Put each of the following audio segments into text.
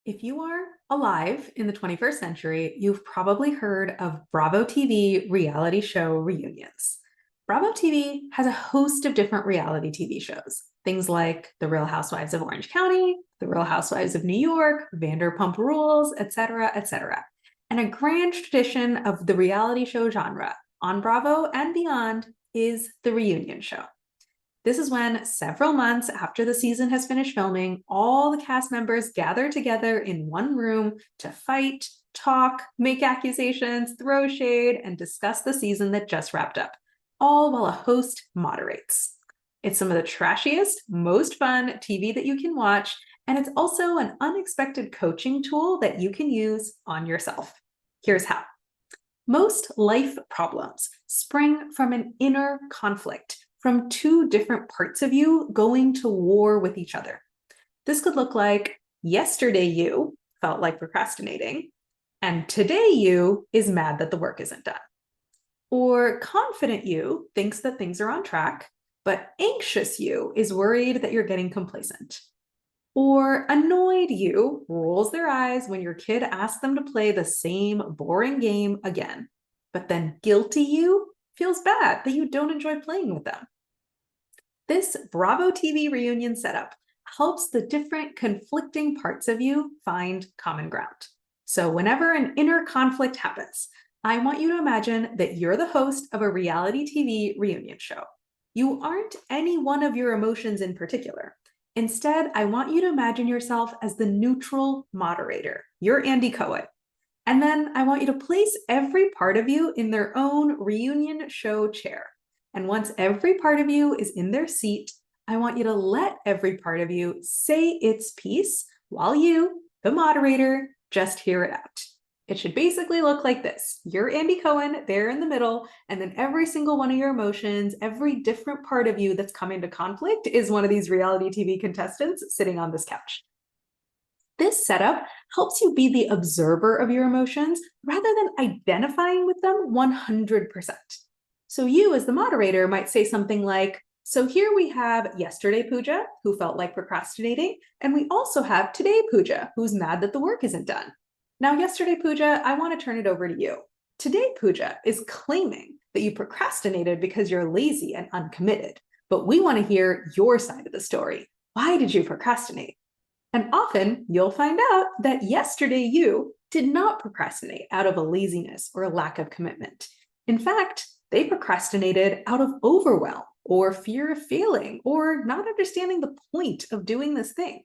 If you are alive in the 21st century, you've probably heard of Bravo TV reality show reunions. Bravo TV has a host of different reality TV shows, things like The Real Housewives of Orange County, The Real Housewives of New York, Vanderpump Rules, etc., etc. And a grand tradition of the reality show genre on Bravo and beyond is the reunion show. This is when, several months after the season has finished filming, all the cast members gather together in one room to fight, talk, make accusations, throw shade, and discuss the season that just wrapped up, all while a host moderates. It's some of the trashiest, most fun TV that you can watch, and it's also an unexpected coaching tool that you can use on yourself. Here's how. Most life problems spring from an inner conflict, from two different parts of you going to war with each other. This could look like yesterday you felt like procrastinating, and today you is mad that the work isn't done. Or confident you thinks that things are on track, but anxious you is worried that you're getting complacent. Or annoyed you rolls their eyes when your kid asks them to play the same boring game again, but then guilty you feels bad that you don't enjoy playing with them. This Bravo TV reunion setup helps the different conflicting parts of you find common ground. So whenever an inner conflict happens, I want you to imagine that you're the host of a reality TV reunion show. You aren't any one of your emotions in particular. Instead, I want you to imagine yourself as the neutral moderator. You're Andy Cohen. And then I want you to place every part of you in their own reunion show chair. And once every part of you is in their seat, I want you to let every part of you say its piece while you, the moderator, just hear it out. It should basically look like this. You're Andy Cohen there in the middle, and then every single one of your emotions, every different part of you that's come into conflict is one of these reality TV contestants sitting on this couch. This setup helps you be the observer of your emotions rather than identifying with them 100%. So you, as the moderator, might say something like, so here we have yesterday Pooja, who felt like procrastinating, and we also have today Pooja, who's mad that the work isn't done. Now, yesterday Pooja, I want to turn it over to you. Today Pooja is claiming that you procrastinated because you're lazy and uncommitted, but we want to hear your side of the story. Why did you procrastinate? And often you'll find out that yesterday you did not procrastinate out of a laziness or a lack of commitment. In fact, they procrastinated out of overwhelm or fear of failing or not understanding the point of doing this thing.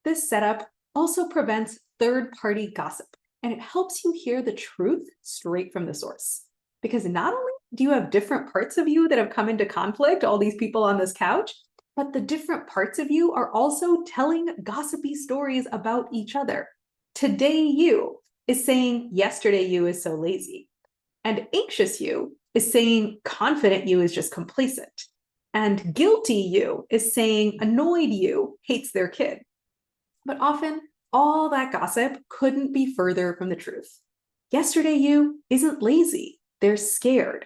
This setup also prevents third-party gossip, and it helps you hear the truth straight from the source. Because not only do you have different parts of you that have come into conflict, all these people on this couch, but the different parts of you are also telling gossipy stories about each other. Today you is saying yesterday you is so lazy. And anxious you is saying confident you is just complacent. And guilty you is saying annoyed you hates their kid. But often all that gossip couldn't be further from the truth. Yesterday you isn't lazy, they're scared.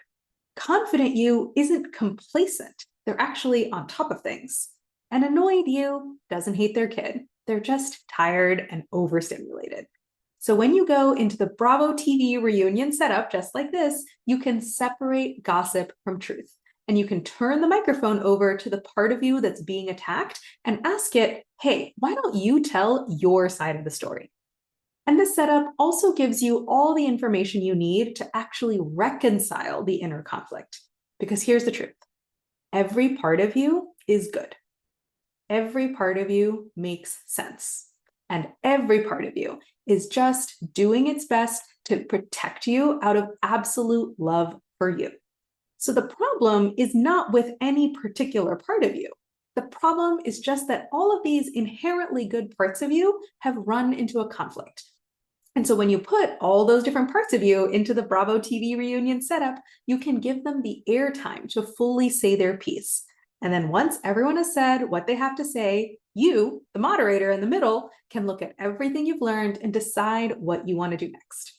Confident you isn't complacent, they're actually on top of things. And annoyed you doesn't hate their kid, they're just tired and overstimulated. So when you go into the Bravo TV reunion setup just like this, you can separate gossip from truth. And you can turn the microphone over to the part of you that's being attacked and ask it, hey, why don't you tell your side of the story? And this setup also gives you all the information you need to actually reconcile the inner conflict. Because here's the truth. Every part of you is good. Every part of you makes sense. And every part of you is just doing its best to protect you out of absolute love for you. So the problem is not with any particular part of you. The problem is just that all of these inherently good parts of you have run into a conflict. And so when you put all those different parts of you into the Bravo TV reunion setup, you can give them the airtime to fully say their piece. And then once everyone has said what they have to say, you, the moderator in the middle, can look at everything you've learned and decide what you want to do next.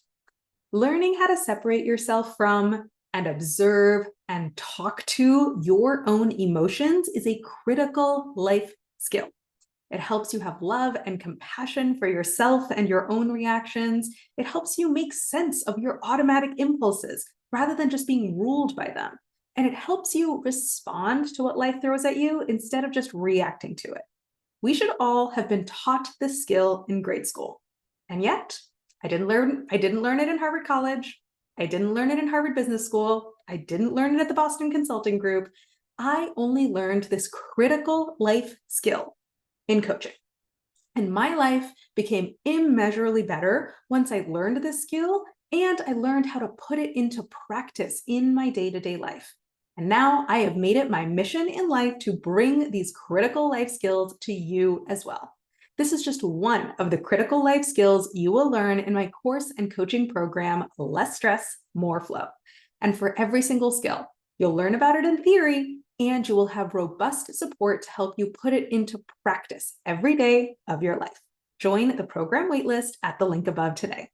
Learning how to separate yourself from and observe and talk to your own emotions is a critical life skill. It helps you have love and compassion for yourself and your own reactions. It helps you make sense of your automatic impulses rather than just being ruled by them. And it helps you respond to what life throws at you instead of just reacting to it. We should all have been taught this skill in grade school. And yet, I didn't learn it in Harvard College. I didn't learn it in Harvard Business School. I didn't learn it at the Boston Consulting Group. I only learned this critical life skill in coaching. And my life became immeasurably better once I learned this skill and I learned how to put it into practice in my day-to-day life. And now I have made it my mission in life to bring these critical life skills to you as well. This is just one of the critical life skills you will learn in my course and coaching program, Less Stress, More Flow. And for every single skill, you'll learn about it in theory, and you will have robust support to help you put it into practice every day of your life. Join the program waitlist at the link above today.